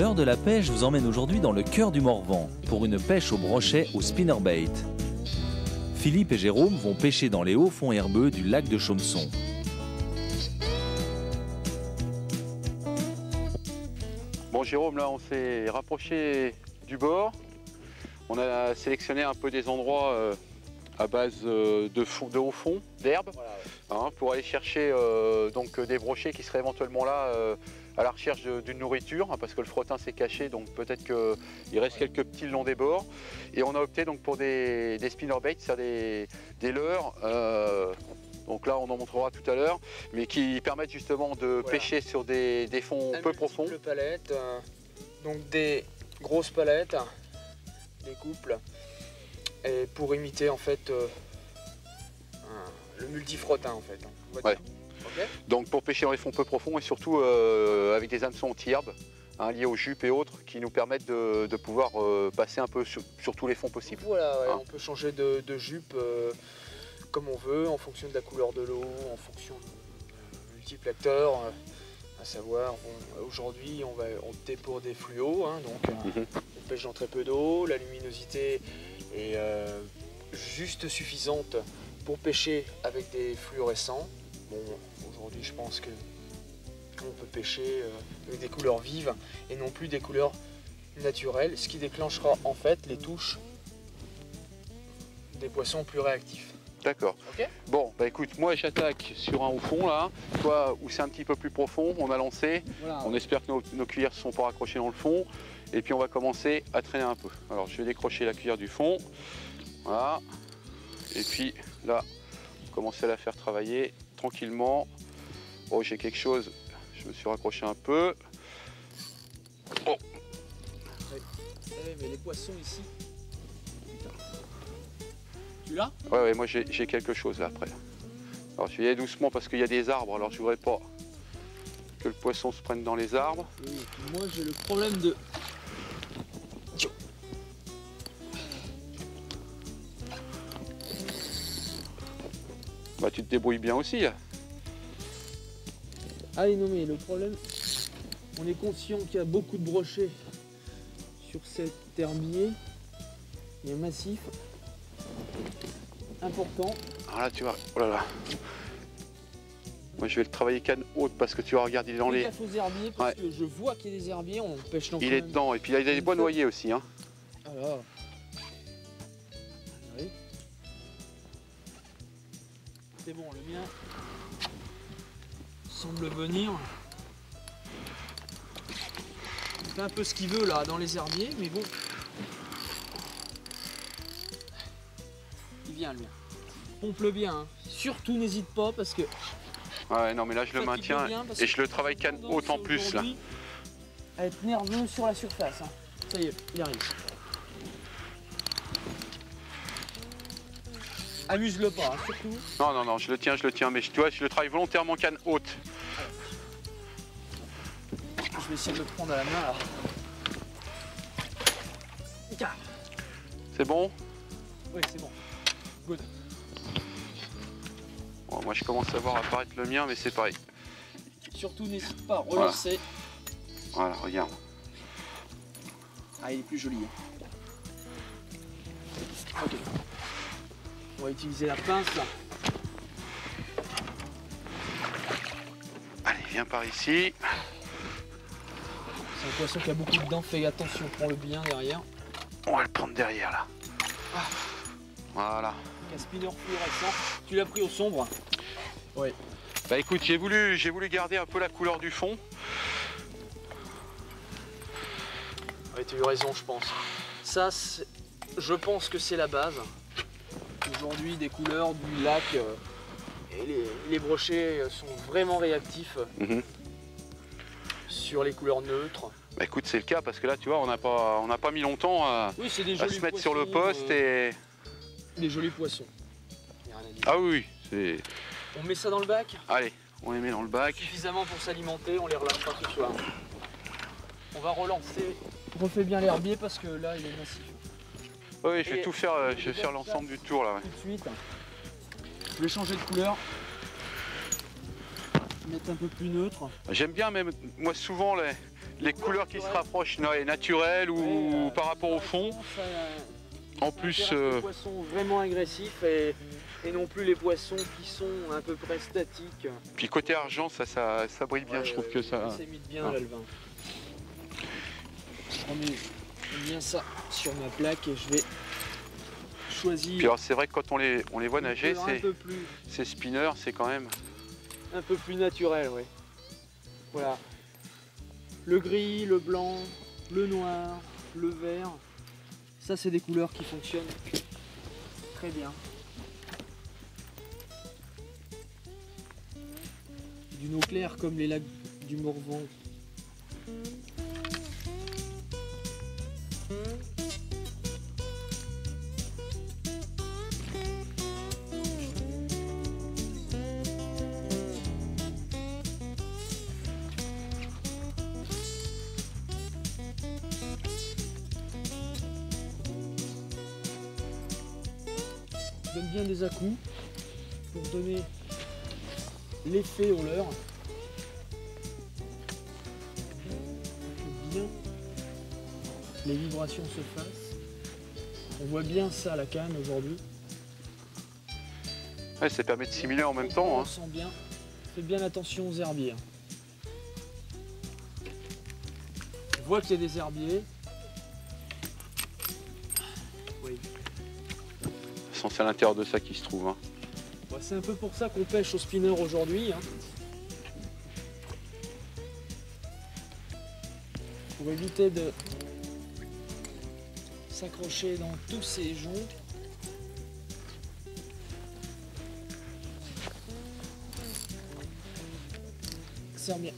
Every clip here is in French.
L'heure de la pêche vous emmène aujourd'hui dans le cœur du Morvan pour une pêche au brochet au spinnerbait. Philippe et Jérôme vont pêcher dans les hauts fonds herbeux du lac de Chaumson. Bon Jérôme, là on s'est rapproché du bord. On a sélectionné un peu des endroits à base de haut fond, d'herbe, voilà, ouais. Hein, pour aller chercher donc des brochets qui seraient éventuellement là à la recherche d'une nourriture, hein, parce que le frottin s'est caché, donc peut-être qu'il reste quelques petits le long des bords. Et on a opté donc pour des spinnerbaits, c'est-à-dire des leurres. Donc là, on en montrera tout à l'heure, mais qui permettent justement de pêcher sur des fonds peu profonds. Multiples palettes, donc des grosses palettes, des couples, et pour imiter en fait le multifrottin en fait. On va dire. Okay. Donc pour pêcher dans les fonds peu profonds et surtout avec des hameçons anti-herbe, hein, liés aux jupes et autres, qui nous permettent de pouvoir passer un peu sur tous les fonds possibles. Voilà, ouais, hein. On peut changer de jupe comme on veut, en fonction de la couleur de l'eau, en fonction de multiples acteurs, à savoir, bon, aujourd'hui on va opter pour des fluos, hein, donc on pêche dans très peu d'eau, la luminosité est juste suffisante pour pêcher avec des fluorescents. Bon, aujourd'hui je pense qu'on peut pêcher avec des couleurs vives et non plus des couleurs naturelles, ce qui déclenchera en fait les touches des poissons plus réactifs. D'accord. Okay. Bon, bah écoute, moi j'attaque sur un haut fond là, toi où c'est un petit peu plus profond, on a lancé, voilà. On espère que nos cuillères ne sont pas raccrochées dans le fond, et puis on va commencer à traîner un peu. Alors je vais décrocher la cuillère du fond, voilà, et puis là, commencer à la faire travailler tranquillement. Oh, j'ai quelque chose, je me suis raccroché un peu. Oh. Mais les poissons ici... Tu l'as ? Ouais, moi j'ai quelque chose là après. Alors je vais y aller doucement parce qu'il y a des arbres, alors je voudrais pas que le poisson se prenne dans les arbres. Oui, moi j'ai le problème de... Bah tu te débrouilles bien aussi là. Ah non mais le problème, on est conscient qu'il y a beaucoup de brochets sur cet herbier. Il est massif. Important. Alors là tu vois, oh là là. Moi je vais le travailler canne haute parce que tu vas regarder dans les... Aux herbiers parce que je vois qu'il y a des herbiers, on pêche dans il est dedans et puis il y a des bois noyés aussi. Hein. Alors. Oui. C'est bon, le mien semble venir. Il fait un peu ce qu'il veut là dans les herbiers, mais bon. Il vient le mien. Pompe-le bien, hein. Surtout n'hésite pas parce que... Ouais non mais là je le maintiens et je le travaille canne haute en plus là. À être nerveux sur la surface. Hein. Ça y est, il arrive. Amuse-le pas, hein, surtout. Non, je le tiens, mais tu vois, je le travaille volontairement canne haute. Je vais essayer de le prendre à la main là. C'est bon? Oui, c'est bon. Good. Bon, moi je commence à voir apparaître le mien, mais c'est pareil. Surtout n'hésite pas à relancer. Voilà, regarde. Ah, il est plus joli. Ok. On va utiliser la pince là. Allez, viens par ici. C'est un poisson qui a beaucoup de dents, fais attention, prends-le bien derrière. On va le prendre derrière là. Ah. Voilà. Un spinner fluorescent. Tu l'as pris au sombre? Oui. Bah écoute, j'ai voulu garder un peu la couleur du fond. Oui, tu as eu raison, je pense. Ça, je pense que c'est la base. Aujourd'hui, des couleurs du lac et les brochets sont vraiment réactifs sur les couleurs neutres. Bah écoute, c'est le cas parce que là, tu vois, on n'a pas mis longtemps à se mettre sur le poste et... Des jolis poissons. Ah oui, c'est... On met ça dans le bac. Allez, on les met dans le bac. Suffisamment pour s'alimenter, on les relâchera ce soir. On va relancer. Refais bien l'herbier parce que là, il est massif. Oui, je vais tout faire, je vais faire l'ensemble du tour là. Ouais. Tout de suite. Je vais changer de couleur. mettre un peu plus neutre. J'aime bien même, moi souvent les couleurs qui se rapprochent naturelles ou par rapport au fond. En plus, les poissons vraiment agressifs et non plus les poissons qui sont à peu près statiques. puis côté argent, ça brille bien, je trouve que ça... Ça imite bien là, le vin. Je remets bien ça sur ma plaque et je vais choisir. Puis alors c'est vrai que quand on les voit nager, ces c'est spinners, c'est quand même... un peu plus naturel, oui. Voilà. Le gris, le blanc, le noir, le vert. Ça, c'est des couleurs qui fonctionnent très bien. D'une eau claire comme les lacs du Morvan. Je donne bien des à-coups pour donner l'effet au leurre. Que bien les vibrations se fassent. On voit bien ça à la canne aujourd'hui. Ouais, ça permet de simuler en même temps. On sent bien. Faites bien attention aux herbiers. On voit qu'il y a des herbiers. Oui. C'est à l'intérieur de ça qui se trouve. Hein. Bah, c'est un peu pour ça qu'on pêche au spinner aujourd'hui. Hein. Pour éviter de s'accrocher dans tous ces joncs. Serre bien.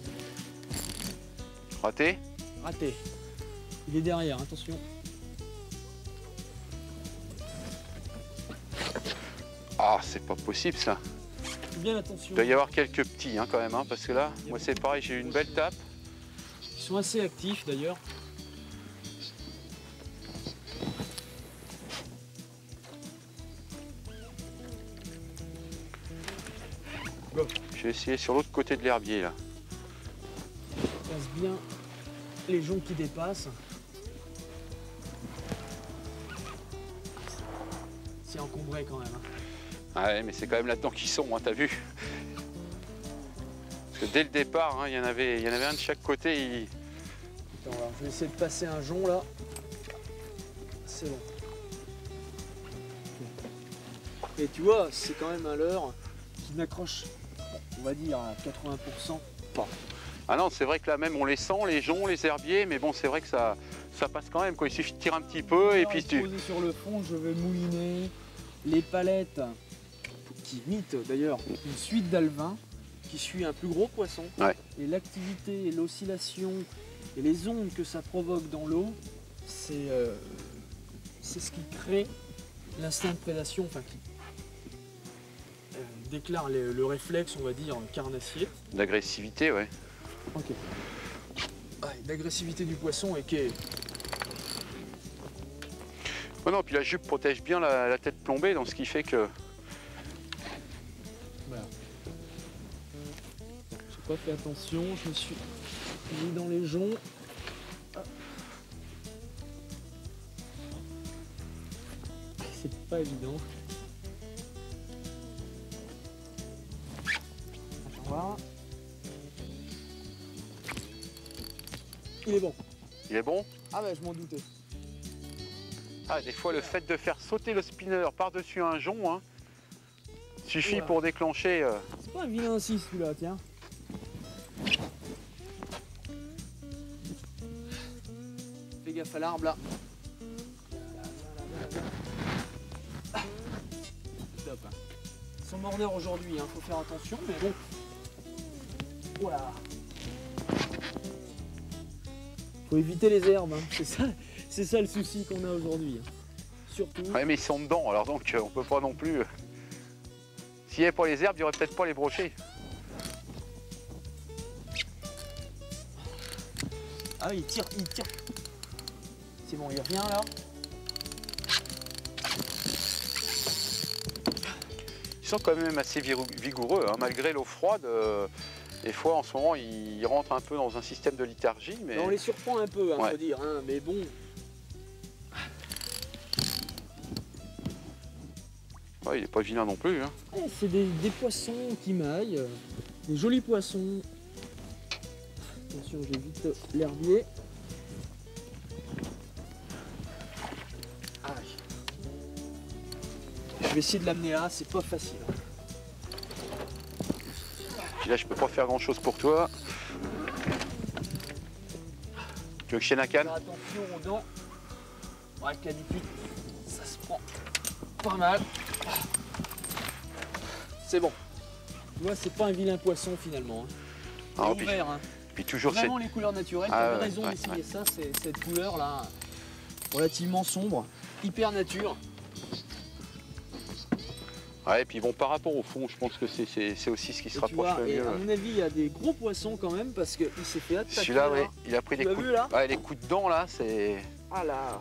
Raté? Raté. Il est derrière, attention. Ah, c'est pas possible ça. Bien attention. Il doit y avoir quelques petits quand même, hein, parce que là, moi c'est pareil, j'ai eu une belle tape. Ils sont assez actifs d'ailleurs. Go. Je vais essayer sur l'autre côté de l'herbier là. On passe bien les joncs qui dépassent. C'est encombré quand même. Hein. Ah ouais, mais c'est quand même là-dedans qu'ils sont, hein, t'as vu? Parce que dès le départ, il y en avait un de chaque côté. Attends, alors, je vais essayer de passer un jonc là. C'est bon. Et tu vois, c'est quand même un leurre qui n'accroche, on va dire, à 80% pas. Ah non, c'est vrai que là même on les sent, les joncs, les herbiers, mais bon, c'est vrai que ça passe quand même, quoi. Il suffit de tirer un petit peu et puis tu... Posé sur le fond, je vais mouliner les palettes qui imitent d'ailleurs une suite d'alevins qui suit un plus gros poisson. Ouais. Et l'activité et l'oscillation et les ondes que ça provoque dans l'eau, c'est ce qui crée l'instinct de prédation, enfin qui déclare le réflexe, on va dire, carnassier. D'agressivité, ouais. Ok. Ouais, l'agressivité du poisson et qui est... Oh non, puis la jupe protège bien la tête plombée, donc ce qui fait que... Voilà. J'ai pas fait attention, je me suis mis dans les joncs. C'est pas évident. Attends voir. Il est bon. Il est bon? Ah ouais, je m'en doutais. Ah, des fois, le fait de faire sauter le spinner par-dessus un jonc, suffit Oula. pour déclencher... C'est pas un vilain 6 celui-là, tiens. Fais gaffe à l'arbre là. Top. Ils sont mordeurs aujourd'hui, faut faire attention, mais bon. Voilà. Faut éviter les herbes, c'est ça le souci qu'on a aujourd'hui. Surtout. Ouais, mais ils sont dedans, alors donc on peut pas non plus... S'il n'y avait pas les herbes, il n'y aurait peut-être pas les brochets. Ah oui, il tire. C'est bon, il revient là. Ils sont quand même assez vigoureux, malgré l'eau froide. Des fois, en ce moment, ils rentrent un peu dans un système de léthargie, mais... On les surprend un peu, Ouais. faut dire, hein, mais bon. Ouais, il est pas vilain non plus. Hein. C'est des poissons qui maillent, des jolis poissons. Attention, j'évite l'herbier. Aïe. Je vais essayer de l'amener là, c'est pas facile. Puis là, je peux pas faire grand chose pour toi. Tu veux que je tienne la canne? Faire attention aux dents. Ouais, d'habitude, ça se prend pas mal. C'est bon. Tu vois, c'est pas un vilain poisson finalement. Hein. Ah, C'est ouvert. Hein. Puis toujours, c'est... Vraiment les couleurs naturelles. Ah, tu avais ouais, raison ouais, d'essayer ouais. ça. C'est cette couleur là, relativement sombre, hyper nature. Ouais, et puis bon, par rapport au fond, je pense que c'est aussi ce qui se Et tu rapproche vois, le et mieux. à mon avis, il y a des gros poissons quand même parce qu'il s'est fait attaquer. Celui-là, là. ouais, il a pris des Tu l'as coups, vu, là ouais, les coups de dents, là, c'est... Ah là,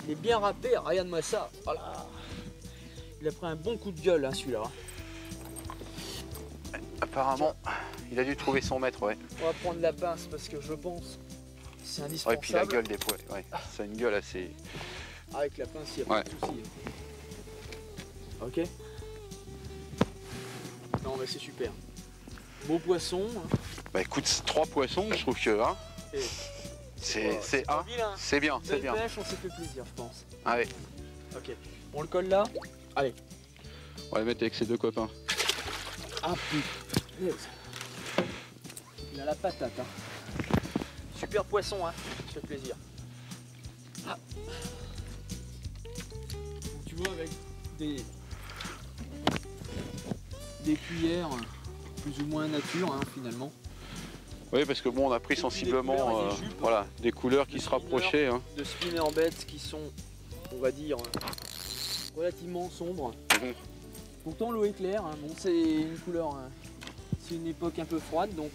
il est bien râpé, regarde-moi ça. Oh là. Il a pris un bon coup de gueule, hein, celui-là. Apparemment, il a dû trouver son maître, ouais. On va prendre la pince parce que je pense que c'est Ouais, indispensable. puis la gueule des poils, ouais. C'est une gueule assez... Avec la pince, il n'y a Ouais. pas de souci. Ok. Non, mais c'est super. Beau poisson. Hein. Bah écoute, 3 poissons, je trouve que, hein, Et c'est pas un. vilain. C'est bien, c'est Belle bien. pêche, on s'est fait plaisir, je pense. Ah ouais, Ok. On le colle là. Allez. on va le mettre avec ses deux copains. Ah putain. Il a la patate. Hein. Super poisson, hein. Ça fait plaisir. Ah. Tu vois, avec des cuillères plus ou moins nature, hein, finalement. Oui, parce que bon, on a pris Des sensiblement couleurs et des jupes. voilà, des couleurs qui Des se spinner. rapprochaient. Hein. De spinnerbait qui sont, on va dire, relativement sombres. Mhm. Pourtant l'eau est claire, hein. Bon, c'est une couleur, hein. C'est une époque un peu froide, donc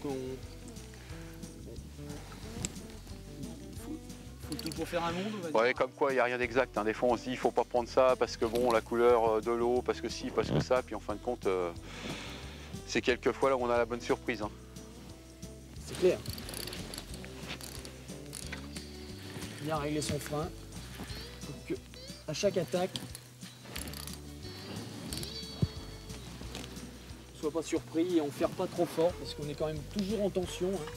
faut toujours faire un monde, on va dire. Ouais, comme quoi, il n'y a rien d'exact. Hein. Des fois, on se dit, il faut pas prendre ça parce que bon, la couleur de l'eau, parce que si, parce que ça. Puis en fin de compte, c'est quelques fois là où on a la bonne surprise. Hein. C'est clair. Bien régler son frein pour que à chaque attaque, on soit pas surpris et on ne ferme pas trop fort parce qu'on est quand même toujours en tension. Hein.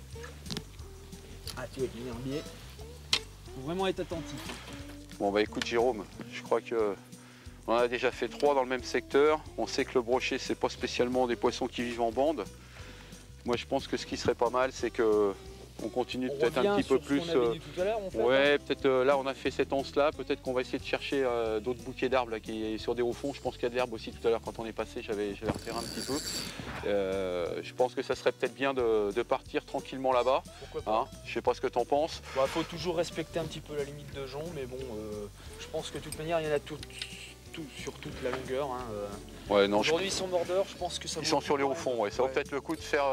Ah, tu vois, il y a un biais. Faut vraiment être attentif. Bon bah écoute Jérôme, je crois que on en a déjà fait 3 dans le même secteur. On sait que le brochet, c'est pas spécialement des poissons qui vivent en bande. Moi je pense que ce qui serait pas mal, c'est que on continue On peut-être un revient petit peu sur plus. ce qu'on avait dit tout à l'heure, en fait, hein. Ouais, peut-être là on a fait cette anse-là, peut-être qu'on va essayer de chercher d'autres bouquets d'arbres là, qui est sur des hauts fonds. Je pense qu'il y a de l'herbe aussi tout à l'heure quand on est passé, j'avais repéré un petit peu. Je pense que ça serait peut-être bien de partir tranquillement là-bas. Pourquoi pas. Hein, je sais pas ce que t'en penses. Bah, faut toujours respecter un petit peu la limite de jonc, mais bon, je pense que de toute manière, il y en a sur toute la longueur. Hein, Ouais, non, Aujourd'hui, ils sont mordeurs, je pense que ça ils vaut sont le sur coup les quand hauts même. fonds, ouais. Ça vaut Ouais. peut-être le coup de faire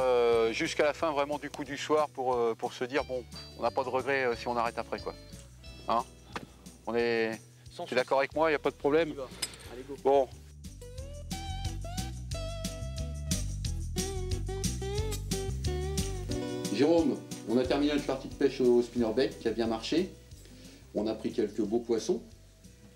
jusqu'à la fin vraiment du coup du soir pour se dire bon, on n'a pas de regret si on arrête après quoi. Hein, on est. Sans Tu es d'accord avec moi, il n'y a pas de problème. souci, allez, go. Bon. Jérôme, on a terminé notre partie de pêche au spinnerbait qui a bien marché. On a pris quelques beaux poissons,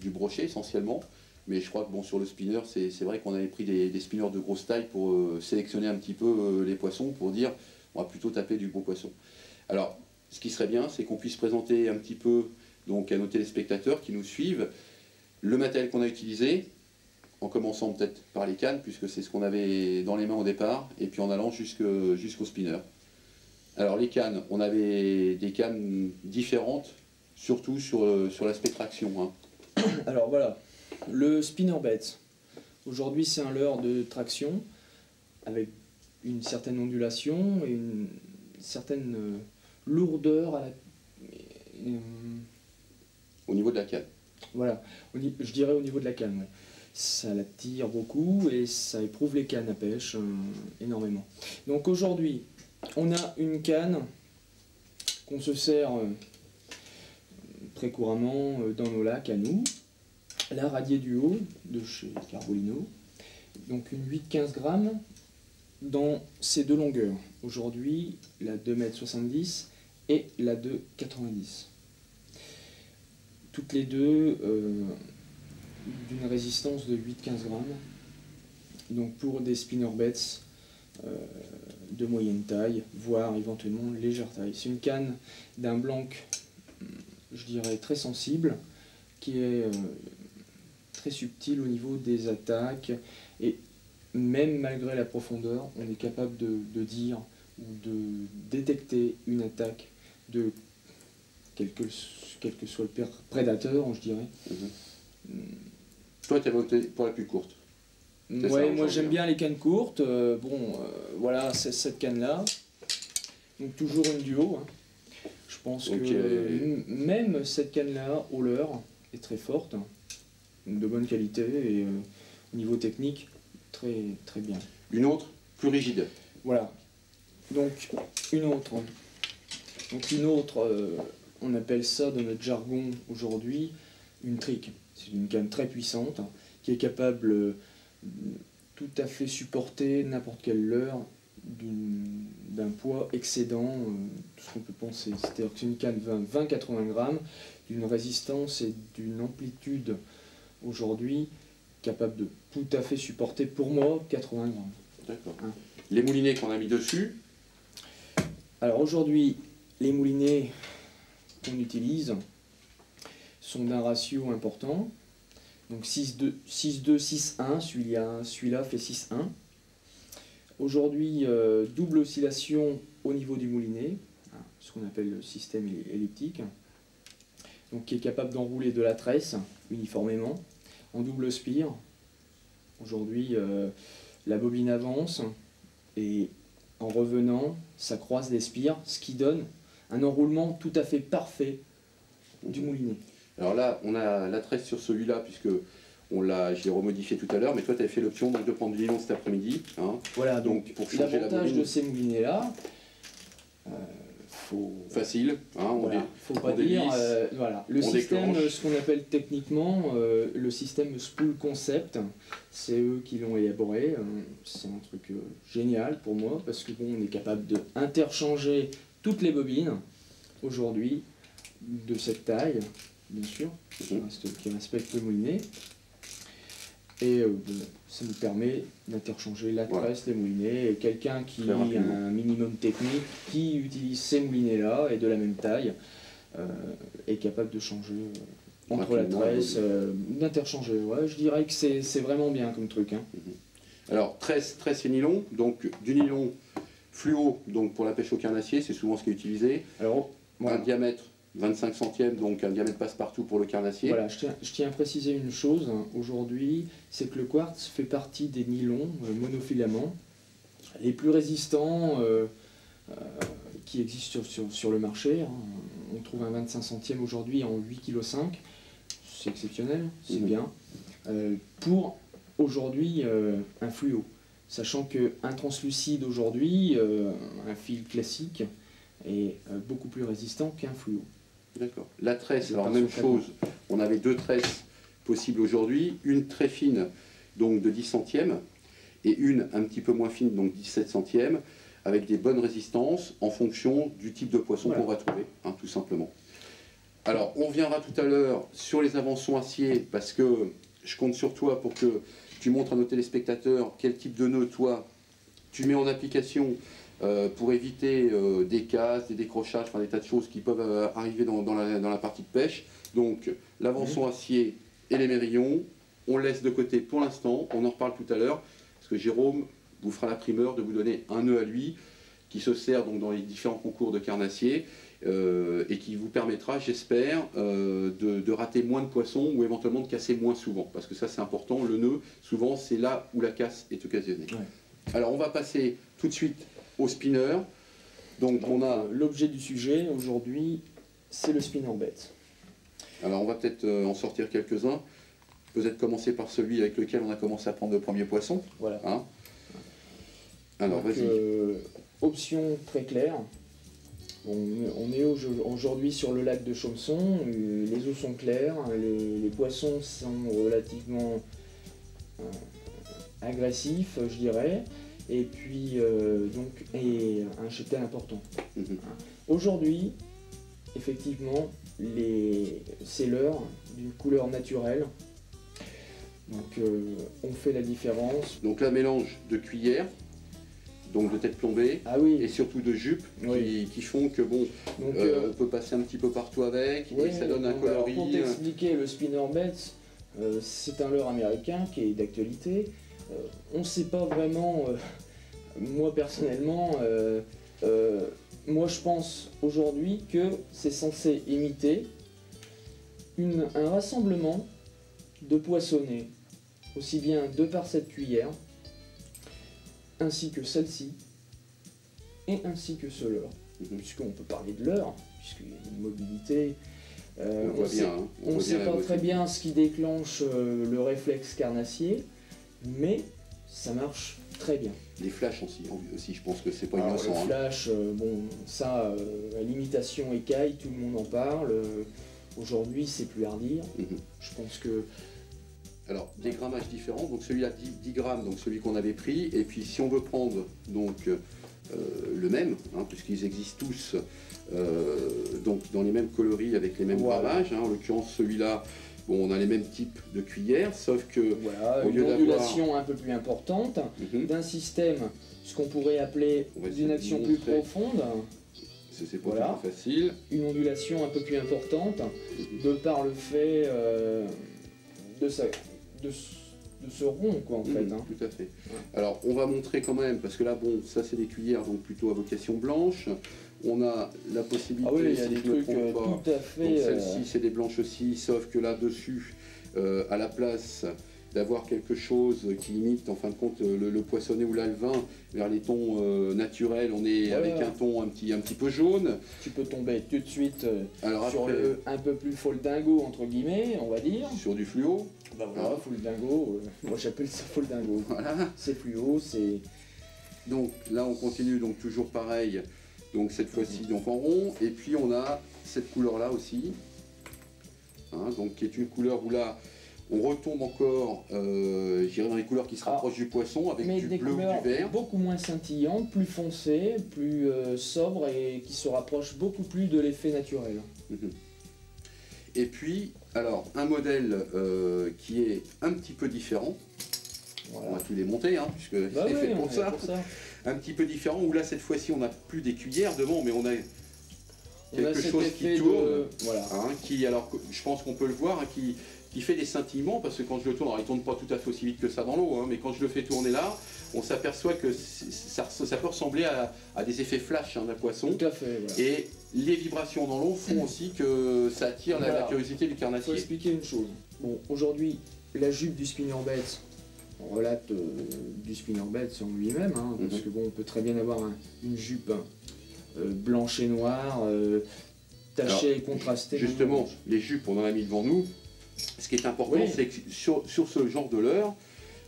du brochet essentiellement. Mais je crois que bon, sur le spinner, c'est vrai qu'on avait pris des spinners de grosse taille pour sélectionner un petit peu les poissons, pour dire on va plutôt taper du beau poisson. Alors, ce qui serait bien, c'est qu'on puisse présenter un petit peu donc, à nos téléspectateurs qui nous suivent le matériel qu'on a utilisé, en commençant peut-être par les cannes, puisque c'est ce qu'on avait dans les mains au départ, et puis en allant jusqu'au spinner. Alors les cannes, on avait des cannes différentes, surtout sur l'aspect traction. Hein. Alors voilà, le spinnerbait. Aujourd'hui, c'est un leurre de traction avec une certaine ondulation et une certaine lourdeur à la... Au niveau de la canne. Voilà, je dirais au niveau de la canne. Ouais. Ça la tire beaucoup et ça éprouve les cannes à pêche énormément. Donc aujourd'hui, on a une canne qu'on se sert très couramment dans nos lacs à nous. La Radier du Haut de chez Carbolino. Donc une 8-15 grammes dans ces deux longueurs. Aujourd'hui, la 2,70 m et la 2,90 m. Toutes les deux d'une résistance de 8-15 grammes. Donc pour des spinnerbaits de moyenne taille, voire éventuellement légère taille. C'est une canne d'un blanc, je dirais, très sensible, qui est très subtil au niveau des attaques, et même malgré la profondeur, on est capable de dire ou de détecter une attaque de quel que soit le prédateur, je dirais. Toi, tu avais opté pour la plus courte. Ouais, moi j'aime bien les cannes courtes. Voilà, c'est cette canne-là. Donc toujours une duo. Hein. Je pense que même cette canne-là, au leurre, est très forte, de bonne qualité et au niveau technique, très, très bien. Une autre, plus rigide. Voilà. Donc une autre. On appelle ça dans notre jargon aujourd'hui une trick. C'est une canne très puissante qui est capable tout à fait supporter n'importe quel leurre d'un poids excédant tout ce qu'on peut penser. C'est-à-dire que c'est une canne 20-80 grammes, d'une résistance et d'une amplitude aujourd'hui capable de tout à fait supporter pour moi 80 grammes. D'accord. Hein. Les moulinets qu'on a mis dessus? Alors aujourd'hui, les moulinets qu'on utilise sont d'un ratio important. Donc 6-2, 6-1, celui-là fait 6-1. Aujourd'hui, double oscillation au niveau du moulinet, ce qu'on appelle le système elliptique, donc qui est capable d'enrouler de la tresse uniformément, en double spire. Aujourd'hui, la bobine avance et en revenant, ça croise les spires, ce qui donne un enroulement tout à fait parfait du moulinet. Alors là, on a la tresse sur celui-là, puisque je l'ai remodifié tout à l'heure, mais toi tu avais fait l'option de prendre du nylon cet après-midi. Hein. Voilà, donc pour changer l'avantage de ces moulinets-là, facile, hein, voilà, faut pas dire, voilà. Le système, ce qu'on appelle techniquement le système spool concept, c'est eux qui l'ont élaboré. C'est un truc génial pour moi, parce que bon, on est capable d'interchanger toutes les bobines aujourd'hui de cette taille, bien sûr, qui respecte le moulinet. Et ça nous permet d'interchanger la tresse, les moulinets, et quelqu'un qui a un minimum technique, qui utilise ces moulinets-là et de la même taille, est capable de changer entre la tresse, d'interchanger. Ouais, je dirais que c'est vraiment bien comme truc. Hein. Alors, tresse et nylon, donc du nylon fluo, donc pour la pêche au carnassier, c'est souvent ce qui est utilisé. Alors, un diamètre 25 centièmes, donc un diamètre passe-partout pour le carnassier. Voilà, je tiens à préciser une chose aujourd'hui, c'est que le quartz fait partie des nylons monofilaments les plus résistants qui existent sur le marché. Hein. On trouve un 25 centièmes aujourd'hui en 8,5 kg, c'est exceptionnel, c'est bien. Pour aujourd'hui un fluo, sachant qu'un translucide aujourd'hui, un fil classique, est beaucoup plus résistant qu'un fluo. D'accord. La tresse, alors même chose, on avait deux tresses possibles aujourd'hui, une très fine, donc de 10 centièmes, et une un petit peu moins fine, donc 17 centièmes, avec des bonnes résistances en fonction du type de poisson qu'on va trouver, hein, tout simplement. Alors, on reviendra tout à l'heure sur les inventions acier, parce que je compte sur toi pour que tu montres à nos téléspectateurs quel type de nœud, toi, tu mets en application pour éviter des casses, des décrochages, enfin des tas de choses qui peuvent arriver dans la partie de pêche. Donc l'avançon acier et les mérillons, on laisse de côté pour l'instant, on en reparle tout à l'heure, parce que Jérôme vous fera la primeur de vous donner un nœud à lui, qui se sert donc dans les différents concours de carnassier, et qui vous permettra, j'espère, de rater moins de poissons, ou éventuellement de casser moins souvent, parce que ça c'est important, le nœud, souvent c'est là où la casse est occasionnée. Ouais. Alors on va passer tout de suite au spinner. Donc on a l'objet du sujet aujourd'hui, c'est le spinnerbait. Alors on va peut-être en sortir quelques-uns. Peut-être commencer par celui avec lequel on a commencé à prendre le premier poisson. Voilà. Hein, alors vas-y. Option très claire. On est aujourd'hui sur le lac de Chaumson. Les eaux sont claires, les poissons sont relativement agressifs, je dirais. et puis donc et un cheptel important. Mhm. Aujourd'hui, effectivement, c'est l'heure d'une couleur naturelle. Donc on fait la différence. Donc là, mélange de cuillères, donc de tête plombée, Ah oui, et surtout de jupes Oui. qui font que bon, donc on peut passer un petit peu partout avec, et ça donne un donc, alors, coloris. pour t'expliquer, le spinnerbait, c'est un leurre américain qui est d'actualité. On ne sait pas vraiment, moi personnellement, moi je pense aujourd'hui que c'est censé imiter un rassemblement de poissonnets, aussi bien de par cette cuillère, ainsi que celle-ci, et ainsi que ce leurre. Puisqu'on peut parler de leurre, puisqu'il y a une mobilité. On voit bien, hein, On ne voit sait bien la pas beauté. très bien ce qui déclenche le réflexe carnassier, mais ça marche très bien. Les flashs aussi, je pense que c'est pas Alors, innocent. le hein. flash, bon, ça, l'imitation écaille, tout le monde en parle. Aujourd'hui, c'est plus à redire. Mhm. Je pense que Alors, des grammages différents, donc celui-là 10 grammes, donc celui qu'on avait pris, et puis si on veut prendre donc le même, hein, puisqu'ils existent tous donc dans les mêmes coloris avec les mêmes Voilà. grammages, hein, en l'occurrence celui-là, bon, on a les mêmes types de cuillères, sauf que voilà, au une lieu d'avoir- ondulation un peu plus importante, Mhm. d'un système, ce qu'on pourrait appeler On va essayer d'une de action vous plus montrer. profonde, c'est pas Voilà. toujours facile. une ondulation un peu plus importante, de par le fait de ce rond, quoi, en fait. Mhm, Hein. tout à fait. Alors, on va montrer quand même, parce que là, bon, ça c'est des cuillères, donc plutôt à vocation blanche. On a la possibilité, Ah oui, il y a si des je me trucs trompe pas, tout à donc fait... celle-ci c'est des blanches aussi, sauf que là-dessus, à la place d'avoir quelque chose qui imite en fin de compte le poissonnet ou l'alevin vers les tons naturels, on est Ouais, avec ouais. un ton un petit peu jaune. Tu peux tomber tout de suite Alors sur après, le un peu plus foldingo, entre guillemets, on va dire. sur du fluo, Bah voilà, foldingo, moi j'appelle ça foldingo. voilà. C'est fluo, c'est... Donc là on continue, donc toujours pareil, donc cette fois-ci donc en rond, et puis on a cette couleur là aussi, hein, donc qui est une couleur où là on retombe encore, j'irais dans les couleurs qui se rapprochent du poisson, avec Mais du des bleu ou couleurs du vert. beaucoup moins scintillantes, plus foncées, plus sobres et qui se rapprochent beaucoup plus de l'effet naturel. Mhm. Et puis, alors, un modèle qui est un petit peu différent, on Voilà. va tous les monter, hein, puisque Bah c'est oui, fait on pour est ça. pour ça. Un petit peu différent, où là cette fois-ci on n'a plus des cuillères devant, mais on a On a quelque cet chose effet qui tourne. de... Voilà. Hein, qui, alors, je pense qu'on peut le voir, hein, qui fait des scintillements, parce que quand je le tourne, alors il tourne pas tout à fait aussi vite que ça dans l'eau, hein, mais quand je le fais tourner là, on s'aperçoit que ça peut ressembler à des effets flash d'un poisson. Tout à fait, voilà. Et les vibrations dans l'eau font aussi que ça attire la Voilà. curiosité du Il faut carnassier. expliquer une chose. Bon, aujourd'hui, la jupe du spinnerbait, on relate du spinnerbait en lui-même, hein, parce que bon, on peut très bien avoir une jupe blanche et noire, tachée et contrastée. Justement, les jupes, on en a mis devant nous. Ce qui est important, Oui. c'est que sur ce genre de leurre,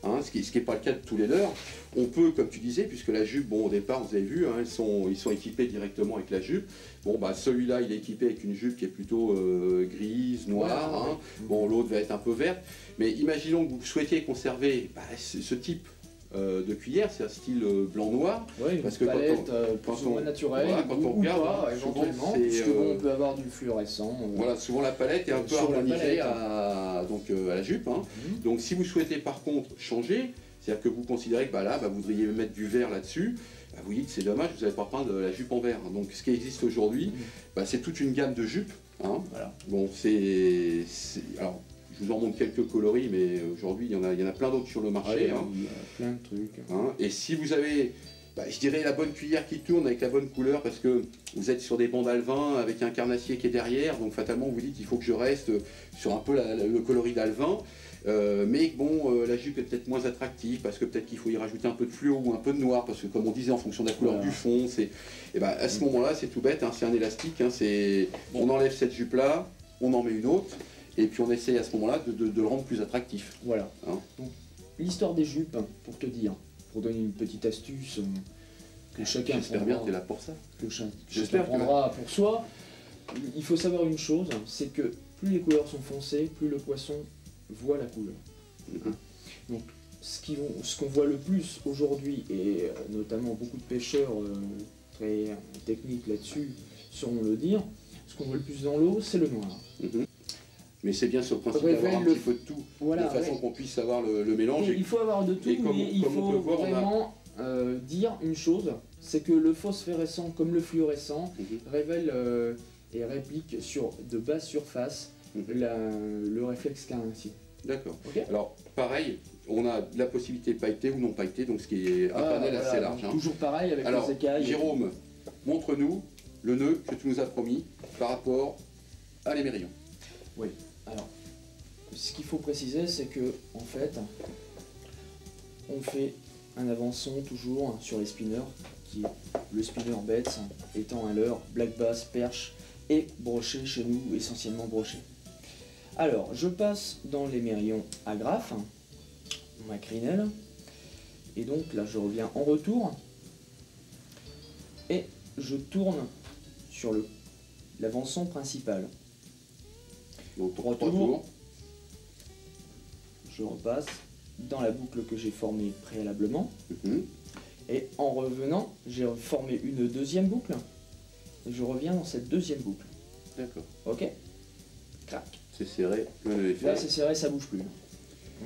hein, ce qui n'est pas le cas de tous les leurres, on peut, comme tu disais, puisque la jupe, bon, au départ, vous avez vu, hein, ils sont équipés directement avec la jupe. Bon, bah, celui-là, il est équipé avec une jupe qui est plutôt grise, noire. Ouais, Hein. Bon, l'autre va être un peu verte. Mais imaginons que vous souhaitiez conserver ce type de cuillère, c'est un style blanc-noir. Oui, Parce parce que que quand palette quand plus ou moins on- naturelle, voilà, quand on ou regarde, pas, hein, souvent, éventuellement, c'est, puisque bon, on peut avoir du fluorescent. Voilà, souvent la palette est un peu Sur la harmonisée palette, à la jupe. Hein. Donc si vous souhaitez par contre changer, c'est-à-dire que vous considérez que bah, là, vous voudriez mettre du vert là-dessus, bah, vous dites c'est dommage, vous n'avez pas peint la jupe en vert. Donc ce qui existe aujourd'hui, bah, c'est toute une gamme de jupes. Hein. Voilà. Bon, alors, je vous en montre quelques coloris, mais aujourd'hui, il y en a plein d'autres sur le marché. Ouais, hein. il y a plein de trucs. Hein. Et si vous avez, bah, je dirais, la bonne cuillère qui tourne avec la bonne couleur, parce que vous êtes sur des bancs d'alevin avec un carnassier qui est derrière, donc fatalement vous dites il faut que je reste sur un peu le coloris d'alevin. Mais bon, la jupe est peut-être moins attractive parce que peut-être qu'il faut y rajouter un peu de fluo ou un peu de noir, parce que comme on disait, en fonction de la couleur Voilà. du fond, et ben, à ce moment-là, c'est tout bête, hein, c'est un élastique, hein, on enlève cette jupe-là, on en met une autre, et puis on essaye à ce moment-là de le rendre plus attractif. Voilà. Hein. Donc, l'histoire des jupes, pour te dire, pour donner une petite astuce que chacun J'espère bien que tu es là pour ça. que chacun J'espère que- prendra pour soi, il faut savoir une chose, c'est que plus les couleurs sont foncées, plus le poisson voit la couleur. Mhm. Donc ce qu'on voit le plus aujourd'hui, et notamment beaucoup de pêcheurs très techniques là-dessus sauront le dire, ce qu'on voit le plus dans l'eau, c'est le noir. Mais c'est bien sur le principe Révèle d'avoir un petit peu de tout, Voilà, de façon qu'on puisse avoir le mélange. Il faut avoir de tout, et comme- mais il comme on faut peut voir, vraiment dire une chose, c'est que le phosphorescent comme le fluorescent révèle et réplique sur de basse surface le réflexe carnassier. D'accord. Ok. Alors, pareil, on a la possibilité pailleté ou non pailleté, donc ce qui est un panel assez large. hein. Toujours pareil avec Alors, les écailles. Jérôme, montre-nous le nœud que tu nous as promis par rapport à l'émerillon. Oui. Alors, ce qu'il faut préciser, c'est que en fait, on fait un avançon toujours sur les spinners, qui est le spinner Betts, étant un leurre, black bass, perche et brochet chez nous, essentiellement brochet. Alors, je passe dans l'émerillon agrafe, macrinelle, et donc là je reviens en retour, et je tourne sur l'avançon principal. Donc, Trois tours. Je repasse dans la boucle que j'ai formée préalablement, et en revenant, j'ai formé une deuxième boucle, et je reviens dans cette deuxième boucle. D'accord. Ok. Crac. C'est serré, le nœud est fait. Là c'est serré, ça bouge plus.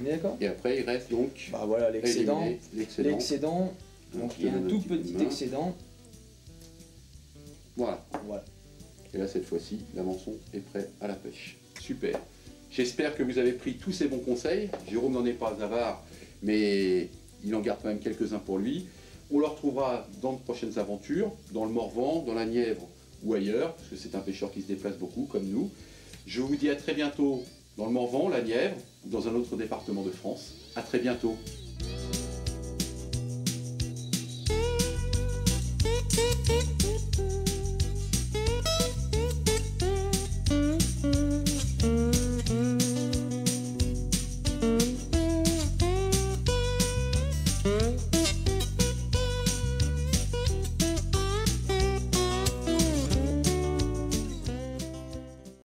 On est d'accord? Et après, il reste donc Bah voilà l'excédent. éliminé l'excédent. L'excédent, donc il y a un tout petit excédent. Voilà. Voilà. Et là, cette fois-ci, l'avançon est prêt à la pêche. Super. J'espère que vous avez pris tous ces bons conseils. Jérôme n'en est pas avare, mais il en garde quand même quelques-uns pour lui. On le retrouvera dans de prochaines aventures, dans le Morvan, dans la Nièvre ou ailleurs, parce que c'est un pêcheur qui se déplace beaucoup, comme nous. Je vous dis à très bientôt dans le Morvan, la Nièvre, ou dans un autre département de France. À très bientôt.